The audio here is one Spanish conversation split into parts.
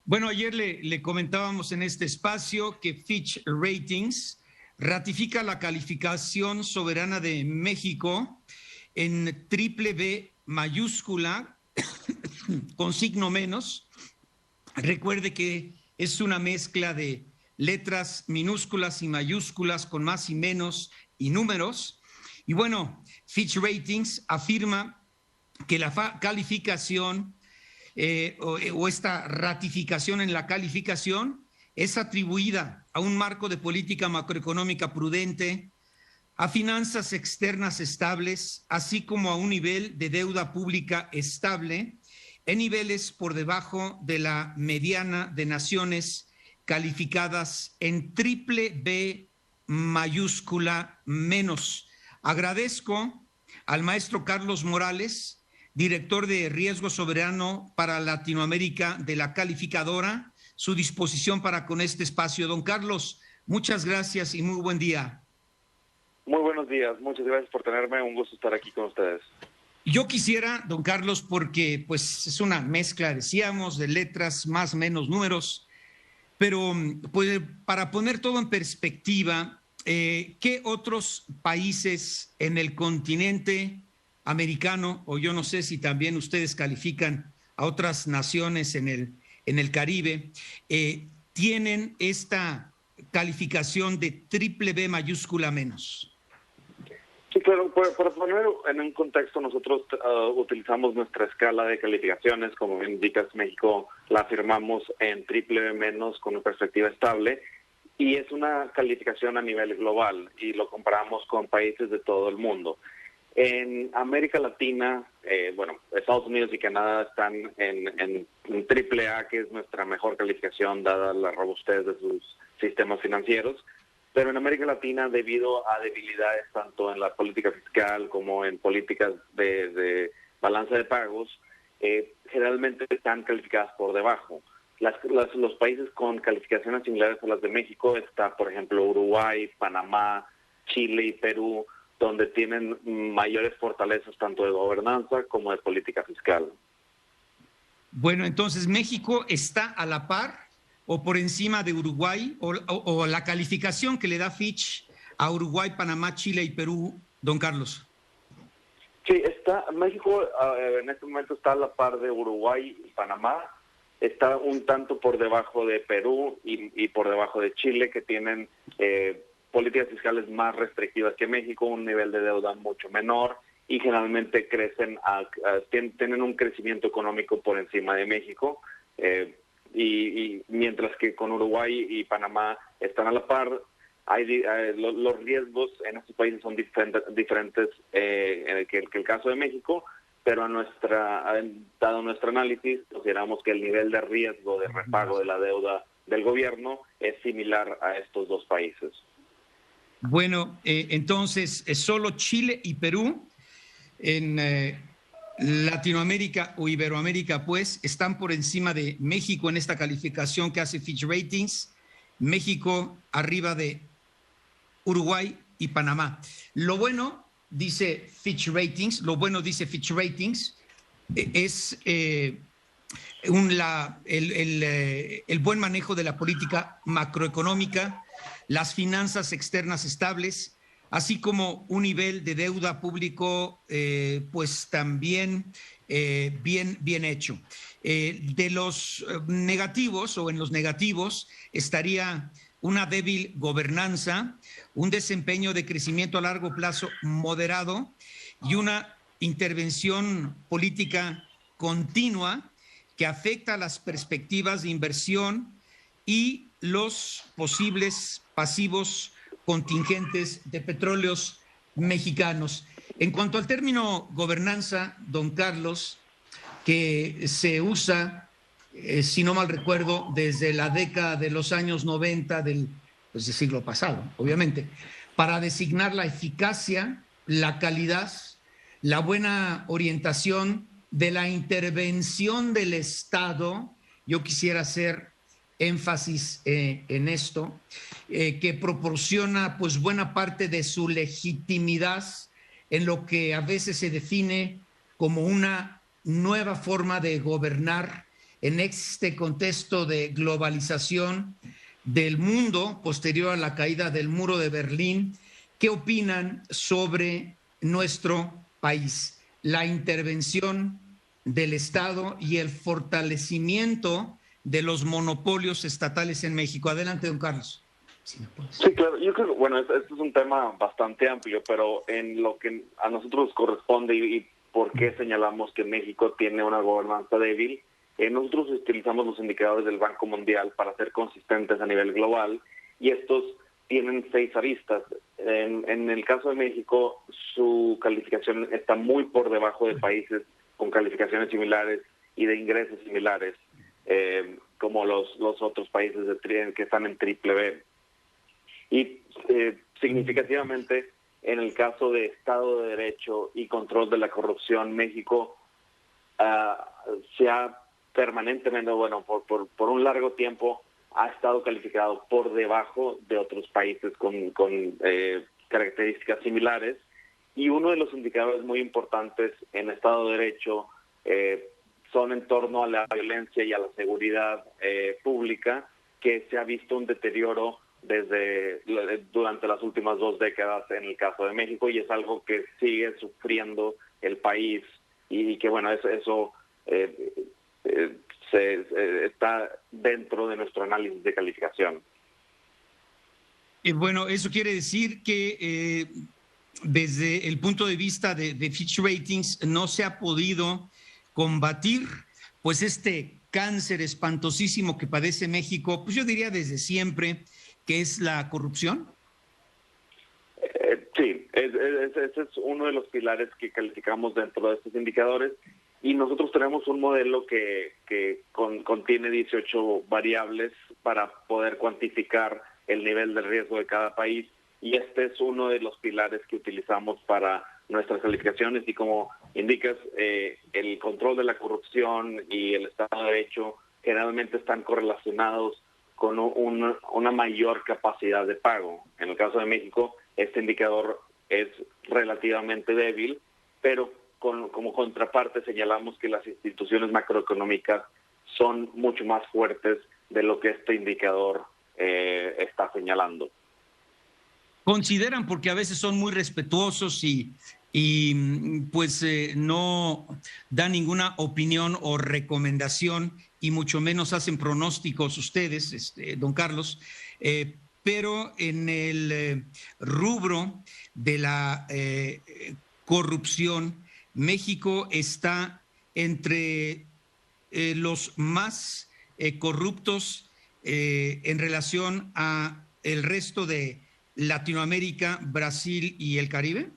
Bueno, ayer le comentábamos en este espacio que Fitch Ratings ratifica la calificación soberana de México en triple B mayúscula con signo menos. Recuerde que es una mezcla de letras minúsculas y mayúsculas con más y menos y números. Y bueno, Fitch Ratings afirma que la calificación o esta ratificación en la calificación es atribuida a un marco de política macroeconómica prudente, a finanzas externas estables, así como a un nivel de deuda pública estable en niveles por debajo de la mediana de naciones calificadas en triple B mayúscula menos. Agradezco al maestro Carlos Morales, director de Riesgo Soberano para Latinoamérica de la calificadora, su disposición para con este espacio. Don Carlos, muchas gracias y muy buen día. Muy buenos días, muchas gracias por tenerme, un gusto estar aquí con ustedes. Yo quisiera, don Carlos, porque pues es una mezcla, decíamos, de letras, más o menos números, pero pues, para poner todo en perspectiva, ¿qué otros países en el continente americano, o yo no sé si también ustedes califican a otras naciones en el Caribe, tienen esta calificación de triple B mayúscula menos? Sí, claro, para poner en un contexto, nosotros utilizamos nuestra escala de calificaciones, como bien indicas, México la firmamos en triple B menos con una perspectiva estable, y es una calificación a nivel global, y lo comparamos con países de todo el mundo. En América Latina, Estados Unidos y Canadá están en AAA, que es nuestra mejor calificación dada la robustez de sus sistemas financieros. Pero en América Latina, debido a debilidades tanto en la política fiscal como en políticas de balanza de pagos, generalmente están calificadas por debajo. Los países con calificaciones similares a las de México está, por ejemplo, Uruguay, Panamá, Chile y Perú, donde tienen mayores fortalezas tanto de gobernanza como de política fiscal. Bueno, entonces, ¿México está a la par o por encima de Uruguay o la calificación que le da Fitch a Uruguay, Panamá, Chile y Perú, don Carlos? Sí, México en este momento está a la par de Uruguay y Panamá, está un tanto por debajo de Perú y por debajo de Chile, que tienen políticas fiscales más restrictivas que México, un nivel de deuda mucho menor y generalmente tienen un crecimiento económico por encima de México, y mientras que con Uruguay y Panamá están a la par, los riesgos en estos países son diferentes que el caso de México, pero dado nuestro análisis, consideramos que el nivel de riesgo de repago de la deuda del gobierno es similar a estos dos países. Bueno, entonces, solo Chile y Perú en Latinoamérica o Iberoamérica, pues, están por encima de México en esta calificación que hace Fitch Ratings. México arriba de Uruguay y Panamá. Lo bueno, dice Fitch Ratings, es el buen manejo de la política macroeconómica, las finanzas externas estables, así como un nivel de deuda público pues también bien hecho. De los negativos o en los negativos estaría una débil gobernanza, un desempeño de crecimiento a largo plazo moderado y una intervención política continua que afecta a las perspectivas de inversión y los posibles pasivos contingentes de petróleos mexicanos. En cuanto al término gobernanza, don Carlos, que se usa, si no mal recuerdo, desde la década de los años 90 del siglo pasado, obviamente, para designar la eficacia, la calidad, la buena orientación de la intervención del Estado. Yo quisiera hacer énfasis en esto, que proporciona pues buena parte de su legitimidad en lo que a veces se define como una nueva forma de gobernar en este contexto de globalización del mundo posterior a la caída del muro de Berlín, ¿qué opinan sobre nuestro país? La intervención del Estado y el fortalecimiento de los monopolios estatales en México. Adelante, don Carlos. Sí, claro. Yo creo que, bueno, este es un tema bastante amplio, pero en lo que a nosotros corresponde y por qué señalamos que México tiene una gobernanza débil, nosotros utilizamos los indicadores del Banco Mundial para ser consistentes a nivel global y estos tienen 6 aristas. En el caso de México, su calificación está muy por debajo de países con calificaciones similares y de ingresos similares, como los otros países que están en triple B. Y significativamente, en el caso de Estado de Derecho y control de la corrupción, México se ha permanentemente, bueno, por un largo tiempo, ha estado calificado por debajo de otros países con características similares. Y uno de los indicadores muy importantes en Estado de Derecho son en torno a la violencia y a la seguridad pública, que se ha visto un deterioro durante las últimas 2 décadas en el caso de México, y es algo que sigue sufriendo el país y que, bueno, eso está dentro de nuestro análisis de calificación. Bueno, eso quiere decir que desde el punto de vista de Fitch Ratings no se ha podido combatir pues este cáncer espantosísimo que padece México, pues yo diría desde siempre, que es la corrupción. Sí, ese es uno de los pilares que calificamos dentro de estos indicadores, y nosotros tenemos un modelo que contiene 18 variables para poder cuantificar el nivel de riesgo de cada país, y este es uno de los pilares que utilizamos para nuestras calificaciones. Y como indicas, el control de la corrupción y el Estado de Derecho generalmente están correlacionados con una mayor capacidad de pago. En el caso de México, este indicador es relativamente débil, pero como contraparte señalamos que las instituciones macroeconómicas son mucho más fuertes de lo que este indicador está señalando. Consideran, porque a veces son muy respetuosos y pues no dan ninguna opinión o recomendación, y mucho menos hacen pronósticos ustedes, don Carlos, pero en el rubro de la corrupción, México está entre los más corruptos en relación a el resto de Latinoamérica, Brasil y el Caribe.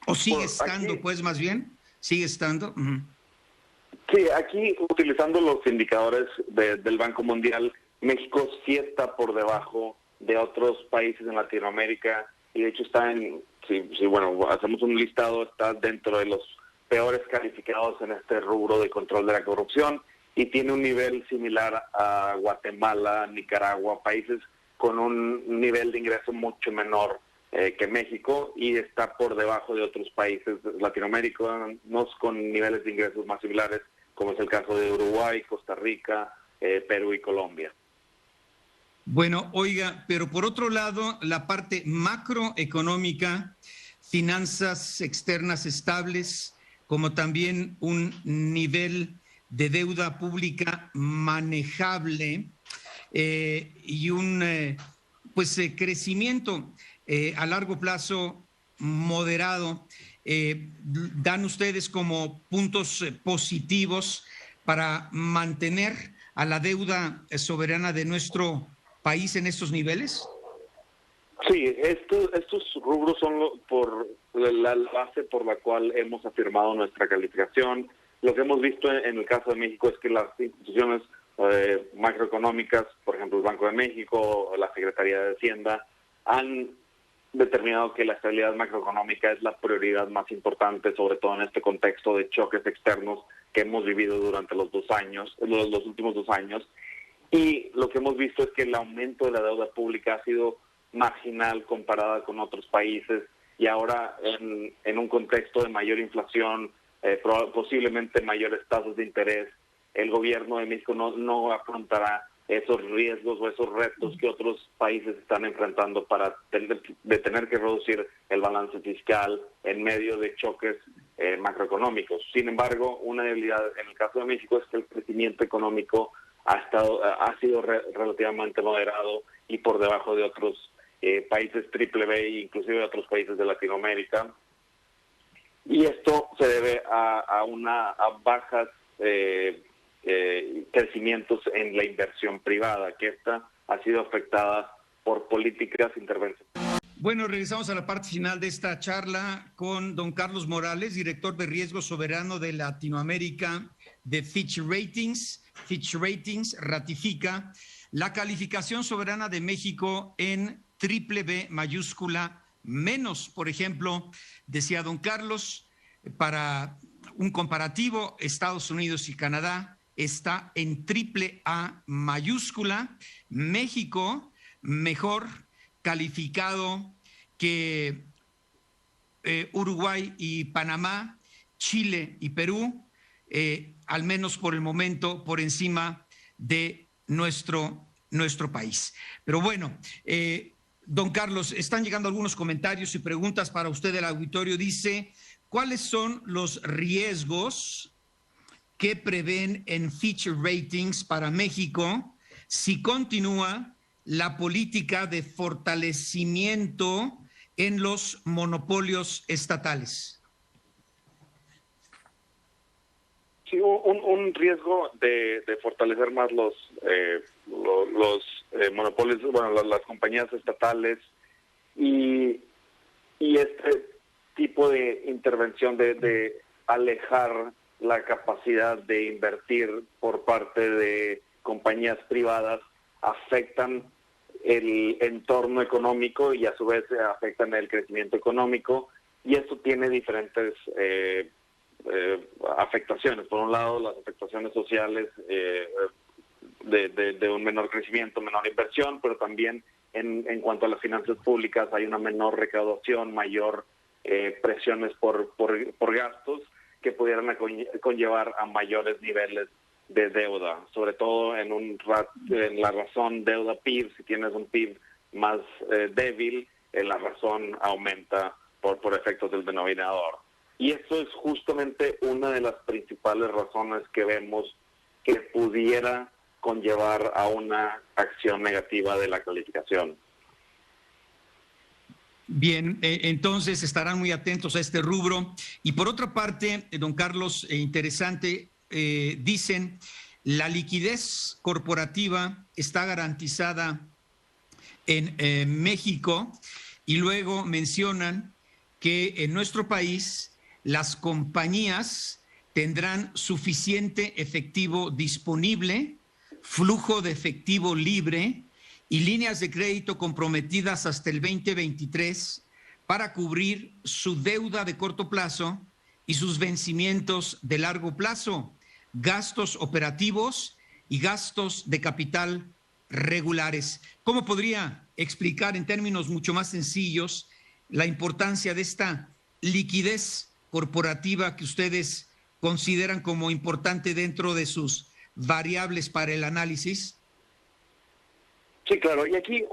¿O sigue estando, aquí, pues, más bien? ¿Sigue estando? Uh-huh. Sí, aquí, utilizando los indicadores del Banco Mundial, México sí está por debajo de otros países en Latinoamérica, y de hecho está bueno, hacemos un listado, está dentro de los peores calificados en este rubro de control de la corrupción, y tiene un nivel similar a Guatemala, Nicaragua, países con un nivel de ingreso mucho menor que México, y está por debajo de otros países latinoamericanos con niveles de ingresos más similares, como es el caso de Uruguay, Costa Rica, Perú y Colombia. Bueno, oiga, pero por otro lado, la parte macroeconómica, finanzas externas estables, como también un nivel de deuda pública manejable y un crecimiento a largo plazo moderado, dan ustedes como puntos positivos para mantener a la deuda soberana de nuestro país en estos niveles? Sí, estos rubros son por la base por la cual hemos afirmado nuestra calificación. Lo que hemos visto en el caso de México es que las instituciones macroeconómicas, por ejemplo el Banco de México, la Secretaría de Hacienda, han determinado que la estabilidad macroeconómica es la prioridad más importante, sobre todo en este contexto de choques externos que hemos vivido durante los últimos 2 años. Y lo que hemos visto es que el aumento de la deuda pública ha sido marginal comparada con otros países, y ahora en un contexto de mayor inflación, posiblemente mayores tasas de interés el gobierno de México no afrontará esos riesgos o esos retos que otros países están enfrentando para tener que reducir el balance fiscal en medio de choques macroeconómicos. Sin embargo, una debilidad en el caso de México es que el crecimiento económico ha sido relativamente moderado y por debajo de otros países triple B, inclusive de otros países de Latinoamérica. Y esto se debe a bajas crecimientos en la inversión privada, que esta ha sido afectada por políticas intervencionistas. Bueno, regresamos a la parte final de esta charla con don Carlos Morales, director de Riesgo Soberano de Latinoamérica de Fitch Ratings. Fitch Ratings ratifica la calificación soberana de México en triple B mayúscula menos. Por ejemplo, decía don Carlos, para un comparativo, Estados Unidos y Canadá está en triple A mayúscula. México mejor calificado que Uruguay y Panamá, Chile y Perú, al menos por el momento por encima de nuestro país. Pero bueno, don Carlos, están llegando algunos comentarios y preguntas para usted del auditorio. Dice, ¿cuáles son los riesgos que prevén en Fitch Ratings para México si continúa la política de fortalecimiento en los monopolios estatales? Sí, un riesgo de fortalecer más los monopolios, bueno, las compañías estatales y este tipo de intervención de alejar la capacidad de invertir por parte de compañías privadas afectan el entorno económico y a su vez afectan el crecimiento económico, y esto tiene diferentes afectaciones. Por un lado, las afectaciones sociales de un menor crecimiento, menor inversión, pero también en cuanto a las finanzas públicas hay una menor recaudación, mayor presiones por gastos que pudieran conllevar a mayores niveles de deuda, sobre todo en la razón deuda-PIB. Si tienes un PIB más débil, la razón aumenta por efectos del denominador. Y esto es justamente una de las principales razones que vemos que pudiera conllevar a una acción negativa de la calificación. Bien, entonces estarán muy atentos a este rubro. Y por otra parte, don Carlos, interesante, dicen, la liquidez corporativa está garantizada en México, y luego mencionan que en nuestro país las compañías tendrán suficiente efectivo disponible, flujo de efectivo libre y líneas de crédito comprometidas hasta el 2023 para cubrir su deuda de corto plazo y sus vencimientos de largo plazo, gastos operativos y gastos de capital regulares. ¿Cómo podría explicar en términos mucho más sencillos la importancia de esta liquidez corporativa que ustedes consideran como importante dentro de sus variables para el análisis? Sí, claro. Y aquí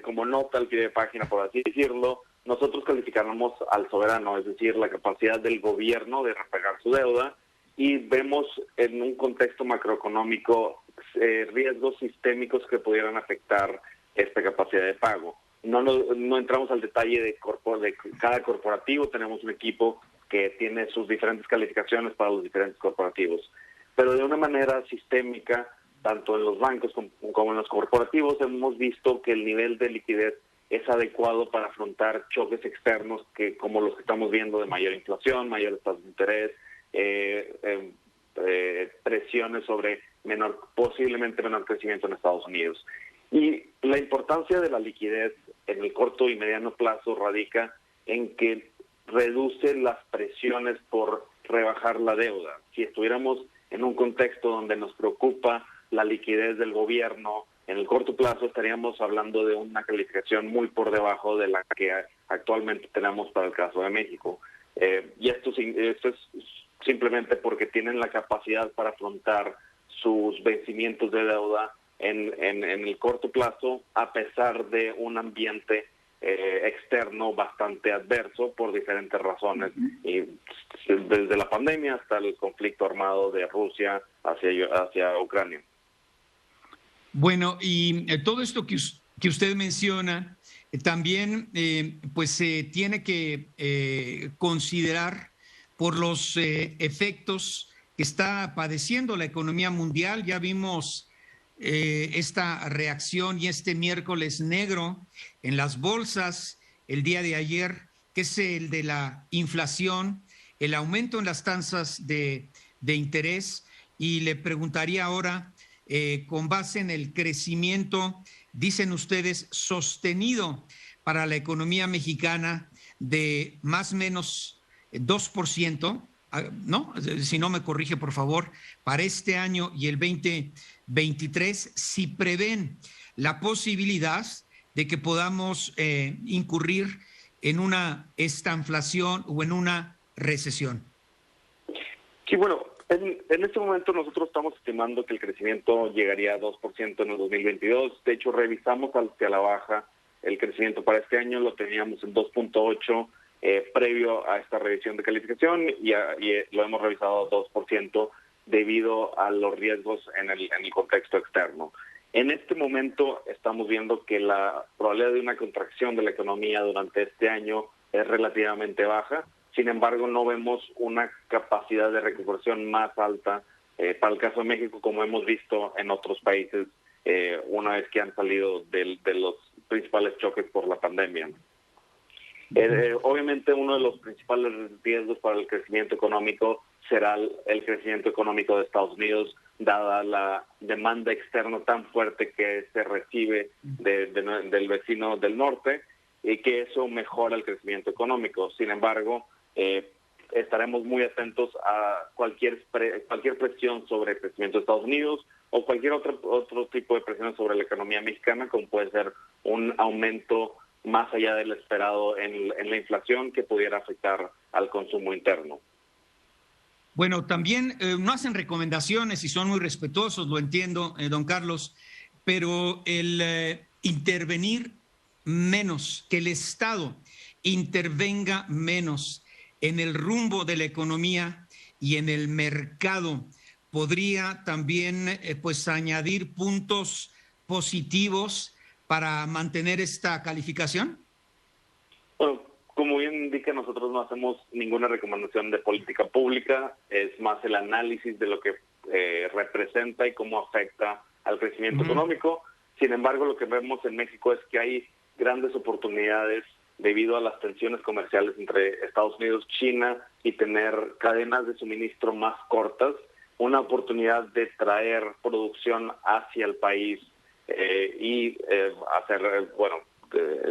como nota al pie de página, por así decirlo, nosotros calificamos al soberano, es decir, la capacidad del gobierno de repagar su deuda, y vemos en un contexto macroeconómico riesgos sistémicos que pudieran afectar esta capacidad de pago. No entramos al detalle de cada corporativo. Tenemos un equipo que tiene sus diferentes calificaciones para los diferentes corporativos, pero de una manera sistémica, tanto en los bancos como en los corporativos, hemos visto que el nivel de liquidez es adecuado para afrontar choques externos como los que estamos viendo, de mayor inflación, mayores tasas de interés, presiones sobre posiblemente menor crecimiento en Estados Unidos. Y la importancia de la liquidez en el corto y mediano plazo radica en que reduce las presiones por rebajar la deuda. Si estuviéramos en un contexto donde nos preocupa la liquidez del gobierno, en el corto plazo estaríamos hablando de una calificación muy por debajo de la que actualmente tenemos para el caso de México. Y esto es simplemente porque tienen la capacidad para afrontar sus vencimientos de deuda en el corto plazo, a pesar de un ambiente externo bastante adverso por diferentes razones, y desde la pandemia hasta el conflicto armado de Rusia hacia Ucrania. Bueno, y todo esto que usted menciona, también pues se tiene que considerar por los efectos que está padeciendo la economía mundial. Ya vimos esta reacción y este miércoles negro en las bolsas el día de ayer, que es el de la inflación, el aumento en las tasas de interés. Y le preguntaría ahora, con base en el crecimiento, dicen ustedes, sostenido para la economía mexicana de más o menos 2%, ¿no? Si no me corrige, por favor, para este año y el 2023, si prevén la posibilidad de que podamos incurrir en una estanflación o en una recesión. Sí, bueno, en este momento nosotros estamos estimando que el crecimiento llegaría a 2% en el 2022. De hecho, revisamos hacia la baja el crecimiento para este año, lo teníamos en 2.8%. Previo a esta revisión de calificación, y lo hemos revisado a 2% debido a los riesgos en el contexto externo. En este momento estamos viendo que la probabilidad de una contracción de la economía durante este año es relativamente baja. Sin embargo, no vemos una capacidad de recuperación más alta para el caso de México, como hemos visto en otros países una vez que han salido de los principales choques por la pandemia. Obviamente uno de los principales riesgos para el crecimiento económico será el crecimiento económico de Estados Unidos, dada la demanda externa tan fuerte que se recibe del vecino del norte, y que eso mejora el crecimiento económico. Sin embargo, estaremos muy atentos a cualquier presión sobre el crecimiento de Estados Unidos o cualquier otro tipo de presión sobre la economía mexicana, como puede ser un aumento más allá del esperado en la inflación, que pudiera afectar al consumo interno. Bueno, también no hacen recomendaciones y son muy respetuosos, lo entiendo, don Carlos, pero el intervenir menos, que el Estado intervenga menos en el rumbo de la economía y en el mercado, podría también pues añadir puntos positivos para mantener esta calificación. Bueno, como bien indica, nosotros no hacemos ninguna recomendación de política pública, es más el análisis de lo que representa y cómo afecta al crecimiento económico. Sin embargo, lo que vemos en México es que hay grandes oportunidades debido a las tensiones comerciales entre Estados Unidos, China, y tener cadenas de suministro más cortas, una oportunidad de traer producción hacia el país y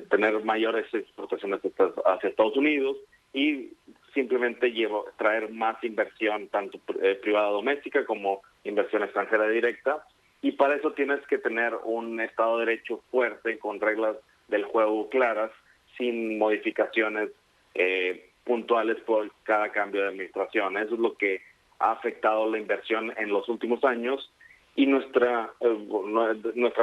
tener mayores exportaciones hacia Estados Unidos, y simplemente traer más inversión, tanto privada doméstica como inversión extranjera directa. Y para eso tienes que tener un Estado de Derecho fuerte, con reglas del juego claras, sin modificaciones puntuales por cada cambio de administración. Eso es lo que ha afectado la inversión en los últimos años. Y nuestra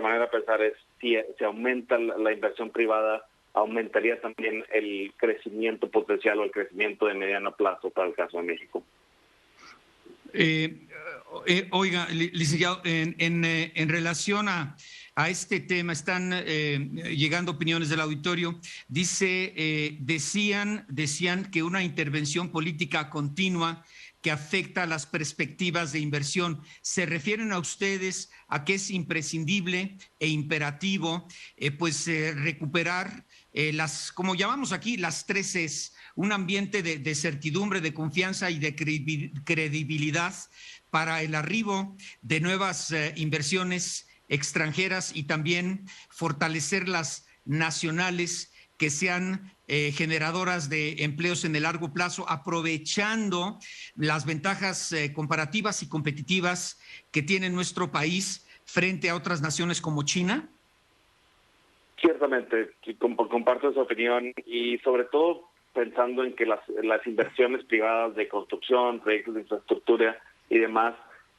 manera de pensar es, si se aumenta la inversión privada, aumentaría también el crecimiento potencial o el crecimiento de mediano plazo para el caso de México. Oiga, licenciado, en relación a este tema, están llegando opiniones del auditorio. Decían que una intervención política continua que afecta a las perspectivas de inversión. ¿Se refieren a ustedes a que es imprescindible e imperativo recuperar como llamamos aquí, las 3 Cs, un ambiente de certidumbre, de confianza y de credibilidad para el arribo de nuevas inversiones extranjeras, y también fortalecer las nacionales que sean generadoras de empleos en el largo plazo, aprovechando las ventajas comparativas y competitivas que tiene nuestro país frente a otras naciones como China? Ciertamente, comparto esa opinión, y sobre todo pensando en que las inversiones privadas de construcción, proyectos de infraestructura y demás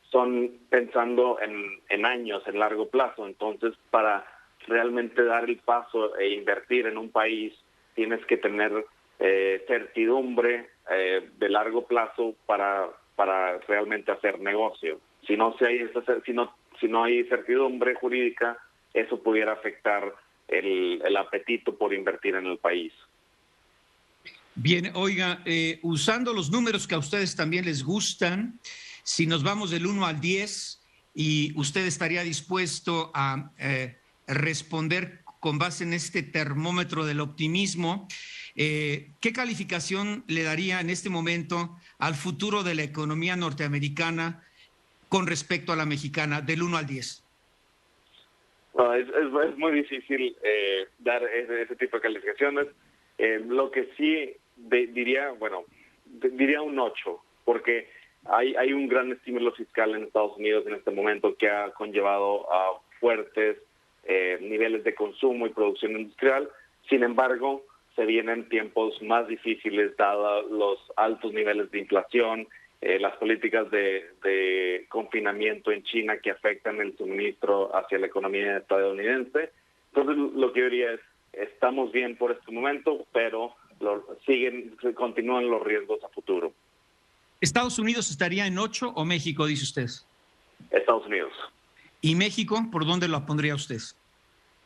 son pensando en años, en largo plazo. Entonces, para realmente dar el paso e invertir en un país, tienes que tener certidumbre de largo plazo para realmente hacer negocio. Si no hay certidumbre jurídica, eso pudiera afectar el apetito por invertir en el país. Bien, oiga, usando los números que a ustedes también les gustan, si nos vamos del 1 al 10 y usted estaría dispuesto a responder con base en este termómetro del optimismo, ¿qué calificación le daría en este momento al futuro de la economía norteamericana con respecto a la mexicana, del 1 al 10? No, es muy difícil dar ese tipo de calificaciones. Lo que sí diría un 8, porque hay un gran estímulo fiscal en Estados Unidos en este momento que ha conllevado a fuertes niveles de consumo y producción industrial. Sin embargo, se vienen tiempos más difíciles dados los altos niveles de inflación, las políticas de confinamiento en China que afectan el suministro hacia la economía estadounidense. Entonces, lo que yo diría es, estamos bien por este momento, pero continúan los riesgos a futuro. ¿Estados Unidos estaría en 8 o México, dice usted? Estados Unidos. ¿Y México, por dónde lo pondría usted?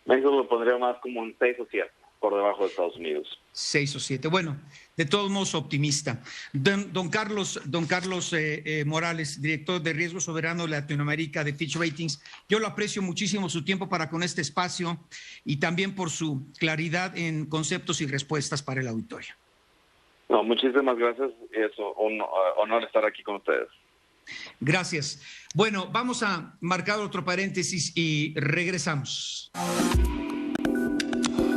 México lo pondría más como un 6 o 7, por debajo de Estados Unidos. 6 o 7. Bueno, de todos modos optimista. Don Carlos Morales, director de Riesgo Soberano de Latinoamérica de Fitch Ratings, yo lo aprecio muchísimo su tiempo para con este espacio y también por su claridad en conceptos y respuestas para el auditorio. No, muchísimas gracias. Es un honor estar aquí con ustedes. Gracias. Bueno, vamos a marcar otro paréntesis y regresamos.